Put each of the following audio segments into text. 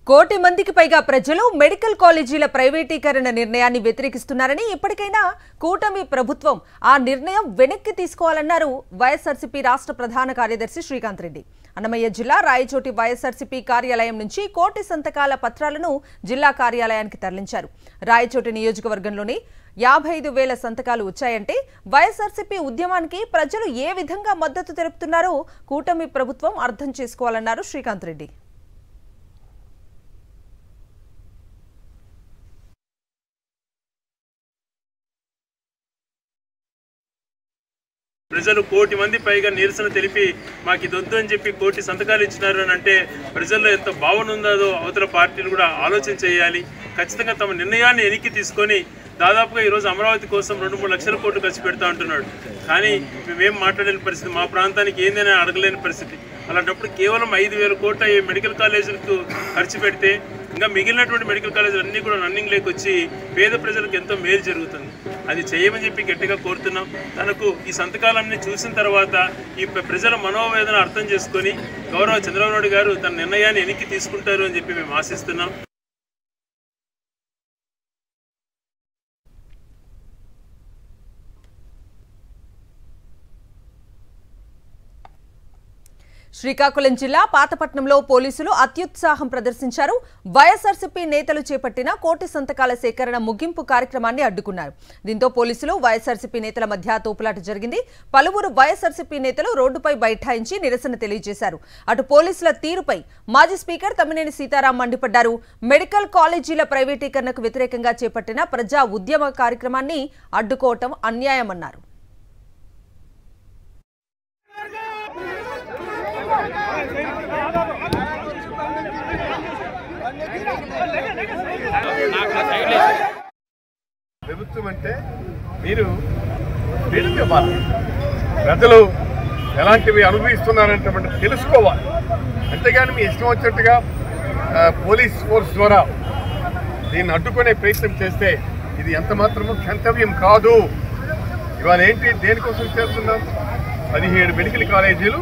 కోటి మందికి పైగా ప్రజలు మెడికల్ కాలేజీల ప్రైవేటీకరణ నిర్ణయాన్ని వ్యతిరేకిస్తున్నారని ఇప్పటికైనా కూటమి ప్రభుత్వం ఆ నిర్ణయం వెనక్కి తీసుకోవాలన్నారు వైఎస్ఆర్సీపీ రాష్ట్ర ప్రధాన కార్యదర్శి శ్రీకాంత్ రెడ్డి. అన్నమయ్య జిల్లా రాయచోటి వైఎస్ఆర్సీపీ కార్యాలయం నుంచి కోటి సంతకాల పత్రాలను జిల్లా కార్యాలయానికి తరలించారు. రాయచోటి నియోజకవర్గంలోని 55,000 సంతకాలు వచ్చాయంటే వైఎస్ఆర్సీపీ ఉద్యమానికి ప్రజలు ఏ విధంగా మద్దతు తెలుపుతున్నారో కూటమి ప్రభుత్వం అర్థం చేసుకోవాలన్నారు శ్రీకాంత్ రెడ్డి. ప్రజలు కోటి మంది పైగా నిరసన తెలిపి మాకు ఇది వద్దు అని చెప్పి కోటి సంతకాలు ఇచ్చినారు అని అంటే ప్రజల్లో ఎంత భావన ఉందో అవతల పార్టీలు కూడా ఆలోచన చేయాలి. ఖచ్చితంగా తమ నిర్ణయాన్ని వెనక్కి తీసుకొని దాదాపుగా ఈరోజు అమరావతి కోసం 2-3 లక్షల కోట్లు ఖర్చు పెడతా ఉంటున్నాడు. కానీ మేమేం మాట్లాడలేని పరిస్థితి, మా ప్రాంతానికి ఏందని అడగలేని పరిస్థితి. అలాంటప్పుడు కేవలం 5,000 కోట్ల మెడికల్ కాలేజీలకు ఖర్చు పెడితే ఇంకా మిగిలినటువంటి మెడికల్ కాలేజీలు అన్నీ కూడా రన్నింగ్ లేకొచ్చి పేద ప్రజలకు ఎంతో మేలు జరుగుతుంది. అది చేయమని చెప్పి గట్టిగా కోరుతున్నాం. తనకు ఈ సంతకాలన్నీ చూసిన తర్వాత ఈ ప్రజల మనోవేదన అర్థం చేసుకొని గౌరవ చంద్రబాబు నాయుడు గారు తన నిర్ణయాన్ని వెనక్కి తీసుకుంటారు అని చెప్పి మేము ఆశిస్తున్నాం. శ్రీకాకుళం జిల్లా పాతపట్నంలో పోలీసులు అత్యుత్సాహం ప్రదర్శించారు. వైఎస్ఆర్సీపీ నేతలు చేపట్టిన కోటి సంతకాల సేకరణ ముగింపు కార్యక్రమాన్ని అడ్డుకున్నారు. దీంతో పోలీసులు వైఎస్ఆర్సీపీ నేతల మధ్య తోపులాట జరిగింది. పలువురు వైఎస్ఆర్సీపీ నేతలు రోడ్డుపై బైఠాయించి నిరసన తెలియజేశారు. అటు పోలీసుల తీరుపై మాజీ స్పీకర్ తమ్మినేని సీతారాం మండిపడ్డారు. మెడికల్ కాలేజీల ప్రైవేటీకరణకు వ్యతిరేకంగా చేపట్టిన ప్రజా ఉద్యమ కార్యక్రమాన్ని అడ్డుకోవటం అన్యాయమన్నారు. ప్రభుత్వం అంటే మీరు ఇవ్వాలి, ప్రజలు ఎలాంటివి అనుభవిస్తున్నారంటే తెలుసుకోవాలి. అంతేగాని మీ ఇష్టం వచ్చినట్టుగా పోలీస్ ఫోర్స్ ద్వారా దీన్ని అడ్డుకునే ప్రయత్నం చేస్తే ఇది ఎంత మాత్రమూ క్షంతవ్యం కాదు. ఇవాళ ఏంటి, దేనికోసం చేస్తున్నాం? 17 మెడికల్ కాలేజీలు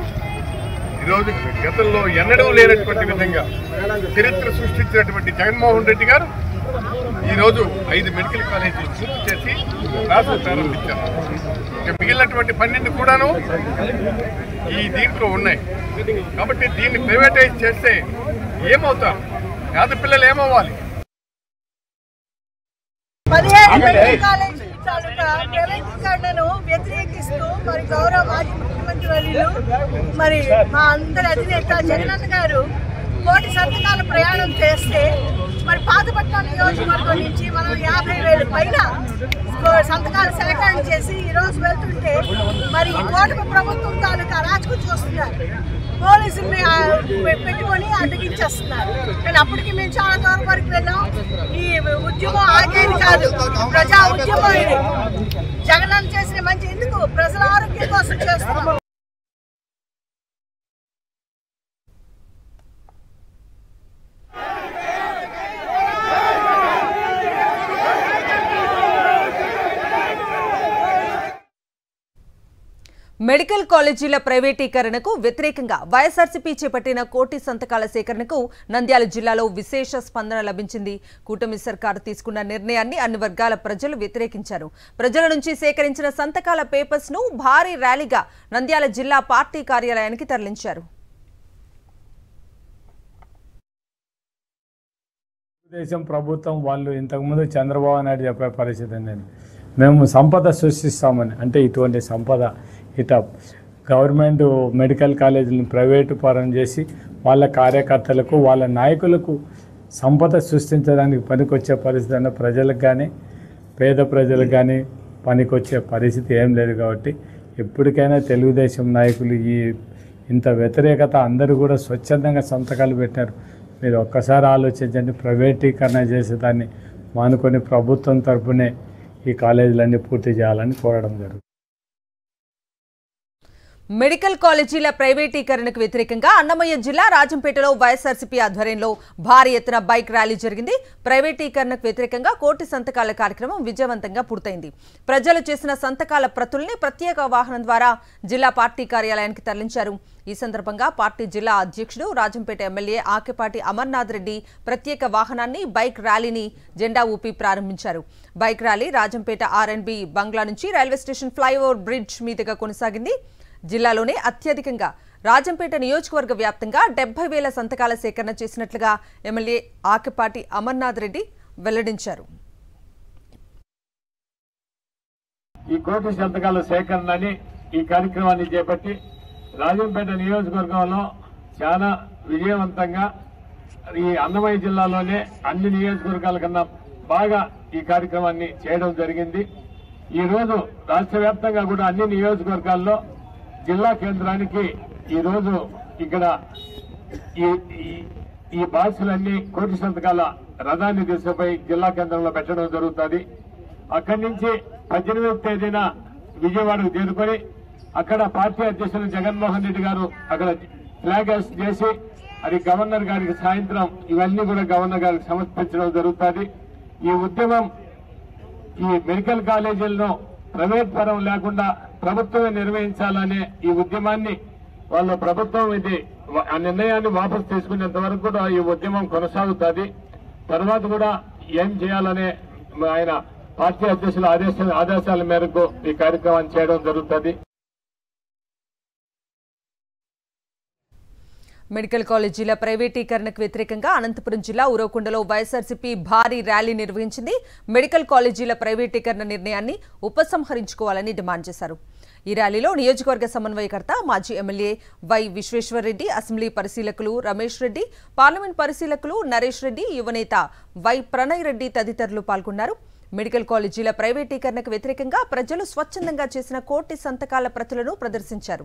ఈరోజు గతంలో ఎన్నడూ లేనటువంటి విధంగా చరిత్ర సృష్టించినటువంటి జగన్మోహన్ రెడ్డి గారు ఈరోజు 5 మెడికల్ కాలేజీలు పూర్తి చేసి క్లాసులు ప్రారంభించారు. ఇక మిగిలినటువంటి 12 కూడాను దీంట్లో ఉన్నాయి. కాబట్టి దీన్ని ప్రైవేటైజ్ చేస్తే ఏమవుతారు? పేద పిల్లలు ఏమవ్వాలి? 17 మెడికల్ కాలేజీ ప్రైవేటీకరణను వ్యతిరేకిస్తూ మరి గౌరవ మాజీ ముఖ్యమంత్రి వర్యులు మరి మా అందరి అధినేత జగనన్న గారు కోటి సంతకాల ప్రయాణం చేస్తే మరి పాతపట్నం నియోజకవర్గం నుంచి మనం 50,000 పైన సంతకాలు సేకరణ చేసి ఈరోజు వెళ్తుంటే మరి ఈ కోటమి ప్రభుత్వం తాలూకా అరాచకం చూస్తున్నారు. పోలీసుల్ని పెట్టుకొని అడ్డగించేస్తున్నారు. కానీ అప్పటికి మేము చాలా దూరం వరకు వెళ్ళాం. ఈ ఉద్యమం ఆగేది కాదు, ప్రజా ఉద్యమం ఇది. జగనన్న చేసిన మంచి ఎందుకు ప్రజల ఆరోగ్యం కోసం చేస్తున్నాం. మెడికల్ కాలేజీల ప్రైవేటీకరణకు వ్యతిరేకంగా వైఎస్ఆర్సీపీ చేపట్టిన కోటి సంతకాల సేకరణకు నంద్యాల జిల్లాలో విశేష స్పందన లభించింది. కూటమి సర్కారు తీసుకున్న నిర్ణయాన్ని అన్ని వర్గాల ప్రజలు వ్యతిరేకించారు. ప్రజల నుంచి సేకరించిన సంతకాల పేపర్స్ ను భారీ ర్యాలీగా నంద్యాల జిల్లా పార్టీ కార్యాలయానికి తరలించారు. దేశం ప్రభుత్వం వాళ్ళు ఇంతకుముందు చంద్రబాబు నాయుడు చెప్పే పరిస్థితి ఏంటంటే మేము సంపద సృష్టిస్తామని, అంటే ఇటువంటి సంపద ఇట గవర్నమెంట్ మెడికల్ కాలేజీలను ప్రైవేటు పరం చేసి వాళ్ళ కార్యకర్తలకు వాళ్ళ నాయకులకు సంపద సృష్టించడానికి పనికొచ్చే పరిస్థితి అన్న ప్రజలకు కానీ పేద ప్రజలకు కానీ పనికొచ్చే పరిస్థితి ఏం లేదు. కాబట్టి ఎప్పటికైనా తెలుగుదేశం నాయకులు ఇంత వ్యతిరేకత అందరూ కూడా స్వచ్ఛందంగా సంతకాలు పెట్టారు. మీరు ఒక్కసారి ఆలోచించండి. ప్రైవేటీకరణ చేసేదాన్ని మానుకొని ప్రభుత్వం తరపునే ఈ కాలేజీలన్నీ పూర్తి చేయాలని కోరడం జరుగుతుంది. మెడికల్ కాలేజీల ప్రైవేటీకరణకు వ్యతిరేకంగా అన్నమయ్య జిల్లా రాజంపేటలో వైఎస్ఆర్సీపీ ఆధ్వర్యంలో భారీ ఎత్తున బైక్ ర్యాలీ జరిగింది. ప్రైవేటీకరణకు వ్యతిరేకంగా కోటి సంతకాల కార్యక్రమం విజయవంతంగా పూర్తయింది. ప్రజలు చేసిన సంతకాల ప్రతుల్ని ప్రత్యేక వాహనం ద్వారా జిల్లా పార్టీ కార్యాలయానికి తరలించారు. ఈ సందర్భంగా పార్టీ జిల్లా అధ్యక్షుడు రాజంపేట ఎమ్మెల్యే ఆకెపాటి అమర్నాథ్ రెడ్డి ప్రత్యేక వాహనాన్ని బైక్ ర్యాలీని జెండా ఊపి ప్రారంభించారు. బైక్ ర్యాలీ రాజంపేట ఆర్ఎన్బి బంగ్లా నుంచి రైల్వే స్టేషన్ ఫ్లైఓవర్ బ్రిడ్జ్ మీదుగా కొనసాగింది. జిల్లాలోనే అత్యధికంగా రాజంపేట నియోజకవర్గ వ్యాప్తంగా 70,000 సంతకాల సేకరణ చేసినట్లుగా ఎమ్మెల్యే ఆకెపాటి అమర్నాథ్ రెడ్డి వెల్లడించారు. ఈ కోటి సంతకాల సేకరణని ఈ కార్యక్రమాన్ని చేపట్టి రాజంపేట నియోజకవర్గంలో చాలా విజయవంతంగా ఈ అన్నమయ్య జిల్లాలోనే అన్ని నియోజకవర్గాల కన్నా బాగా ఈ కార్యక్రమాన్ని చేయడం జరిగింది. ఈ రోజు రాష్ట్ర వ్యాప్తంగా కూడా అన్ని నియోజకవర్గాల్లో జిల్లా కేంద్రానికి ఈ రోజు ఇక్కడ ఈ బాక్సులన్నీ కోటి సంతకాల రథాన్ని తీసుకుపోయి జిల్లా కేంద్రంలో పెట్టడం జరుగుతుంది. అక్కడి నుంచి 18వ తేదీన విజయవాడకు చేరుకొని అక్కడ పార్టీ అధ్యక్షులు జగన్మోహన్ రెడ్డి గారు అక్కడ ఫ్లాగ్ హాస్ట్ చేసి అది గవర్నర్ గారికి సాయంత్రం ఇవన్నీ కూడా గవర్నర్ గారికి సమర్పించడం జరుగుతుంది. ఈ ఉద్యమం ఈ మెడికల్ కాలేజీలను ప్రైవేట్ పరం లేకుండా ప్రభుత్వమే నిర్వహించాలనే ఈ ఉద్యమాన్ని వాళ్ళ ప్రభుత్వం ఆ నిర్ణయాన్ని వాపసు తీసుకునేంత వరకు కూడా ఈ ఉద్యమం కొనసాగుతుంది. తర్వాత కూడా ఏం చేయాలనే ఆయన పార్టీ అధ్యక్షుల ఆదేశాల మేరకు ఈ కార్యక్రమాన్ని చేయడం జరుగుతుంది. మెడికల్ కాలేజీల ప్రైవేటీకరణకు వ్యతిరేకంగా అనంతపురం జిల్లా ఉరవకొండలో వైఎస్ఆర్సీపీ భారీ ర్యాలీ నిర్వహించింది. మెడికల్ కాలేజీల ప్రైవేటీకరణ నిర్ణయాన్ని ఉపసంహరించుకోవాలని డిమాండ్ చేశారు. ఈ ర్యాలీలో నియోజకవర్గ సమన్వయకర్త మాజీ ఎమ్మెల్యే వై విశ్వేశ్వరరెడ్డి, అసెంబ్లీ పరిశీలకులు రమేష్ రెడ్డి, పార్లమెంట్ పరిశీలకులు నరేష్ రెడ్డి, యువనేత వై ప్రణయ్ రెడ్డి తదితరులు పాల్గొన్నారు. మెడికల్ కాలేజీల ప్రైవేటీకరణకు వ్యతిరేకంగా ప్రజలు స్వచ్ఛందంగా చేసిన కోటి సంతకాల ప్రతులను ప్రదర్శించారు.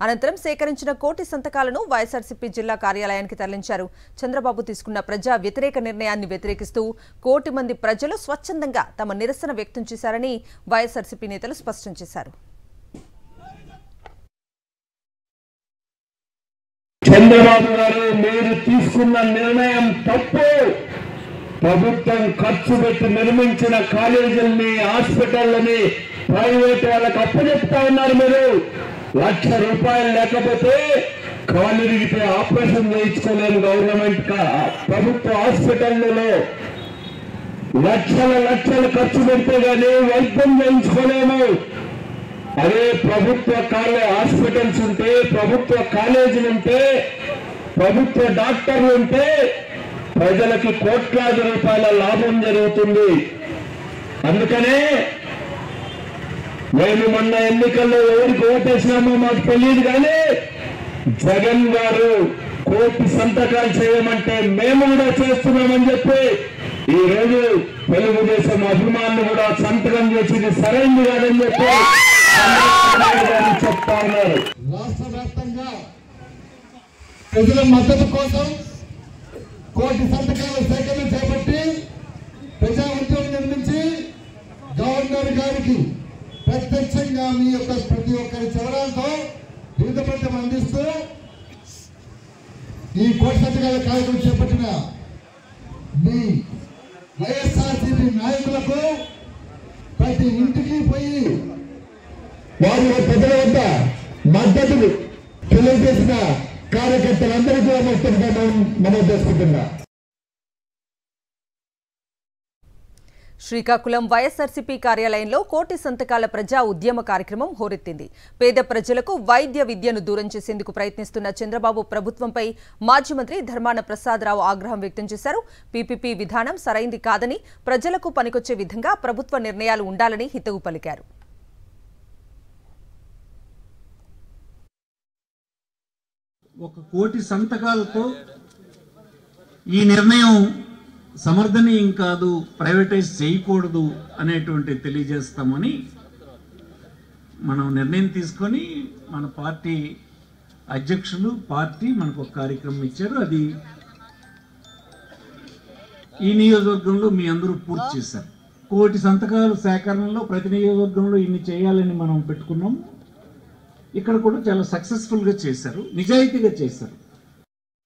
అనంతరం సేకరించిన కోటి సంతకాలను వైఎస్ఆర్సీపీ జిల్లా కార్యాలయానికి తరలించారు. చంద్రబాబు తీసుకున్న ప్రజా వ్యతిరేక నిర్ణయాన్ని వ్యతిరేకిస్తూ 1 కోటి మంది ప్రజలు స్వచ్ఛందంగా తమ నిరసన వ్యక్తం చేశారని వైఎస్ఆర్సీపీ నేతలు స్పష్టం చేశారు. చంద్రబాబు గారు మీరు తీసుకున్న నిర్ణయం తప్పు. ప్రభుత్వం ఖర్చు పెట్టి నిర్మించిన కాలేజీలని, హాస్పిటల్ని ప్రైవేట్ వాళ్ళకి అప్పచెప్తా ఉన్నారు. మీరు ₹1,00,000 లేకపోతే కాలిరిగితే ఆపరేషన్ చేయించుకోలేని గవర్నమెంట్ ప్రభుత్వ హాస్పిటల్లో లక్షలు ఖర్చు పెడితే గానీ వైద్యం చేయించుకోలేము. అదే ప్రభుత్వ హాస్పిటల్స్ ఉంటే, ప్రభుత్వ కాలేజీలు ఉంటే, ప్రభుత్వ డాక్టర్లు ఉంటే ప్రజలకి కోట్లాది రూపాయల లాభం జరుగుతుంది. అందుకనే మేము మొన్న ఎన్నికల్లో ఎవరికి ఓటేసినామో మాకు తెలియదు, కానీ జగన్ గారు కోటి సంతకాలు చేయమంటే మేము కూడా చేస్తున్నామని చెప్పి ఈ రోజు తెలుగుదేశం అభిమానులు కూడా సంతకం చేసింది సరైంది కాదని చెప్పి చెప్తా ఉన్నారు. రాష్ట్ర వ్యాప్తంగా ప్రజల మద్దతు కోసం కోటి సంతకాల సేకరణ చేపట్టి ప్రజా ఉద్యమం నిర్మించి గవర్నర్ గారికి ప్రత్యక్షంగా మీ యొక్క ప్రతి ఒక్కరి చవరాలతో విరుద్ధపత్రం అందిస్తూ ఈ కోటి సంతకాల కార్యక్రమం చేపట్టిన మీ వైఎస్ఆర్సీపీ నాయకులకు ప్రతి ఇంటికి పోయి వారి ప్రజల వద్ద మద్దతు తెలియజేసిన కార్యకర్తలందరికీ మనం చేసుకుంటున్నా. శ్రీకాకుళం వైఎస్ఆర్సీపీ కార్యాలయంలో కోటి సంతకాల ప్రజా ఉద్యమ కార్యక్రమం హోరెత్తింది. పేద ప్రజలకు వైద్య విద్యను దూరం చేసేందుకు ప్రయత్నిస్తున్న చంద్రబాబు ప్రభుత్వంపై మాజీ మంత్రి ధర్మాన ప్రసాదరావు ఆగ్రహం వ్యక్తం చేశారు. పీపీపీ విధానం సరైంది కాదని, ప్రజలకు పనికొచ్చే విధంగా ప్రభుత్వ నిర్ణయాలు ఉండాలని హితవు పలికారు. ఒక కోటి సంతకాలతో ఈ నిర్ణయం సమర్థనీయం కాదు, ప్రైవేటైజ్ చేయకూడదు అనేటువంటి తెలియజేస్తామని మనం నిర్ణయం తీసుకొని మన పార్టీ అధ్యక్షులు మనకు ఒక కార్యక్రమం ఇచ్చారు. అది ఈ నియోజకవర్గంలో మీ అందరూ పూర్తి చేశారు. కోటి సంతకాల సేకరణలో ప్రతి నియోజకవర్గంలో ఇన్ని చేయాలని మనం పెట్టుకున్నాం. ఇక్కడ కూడా చాలా సక్సెస్ఫుల్గా చేశారు, నిజాయితీగా చేశారు.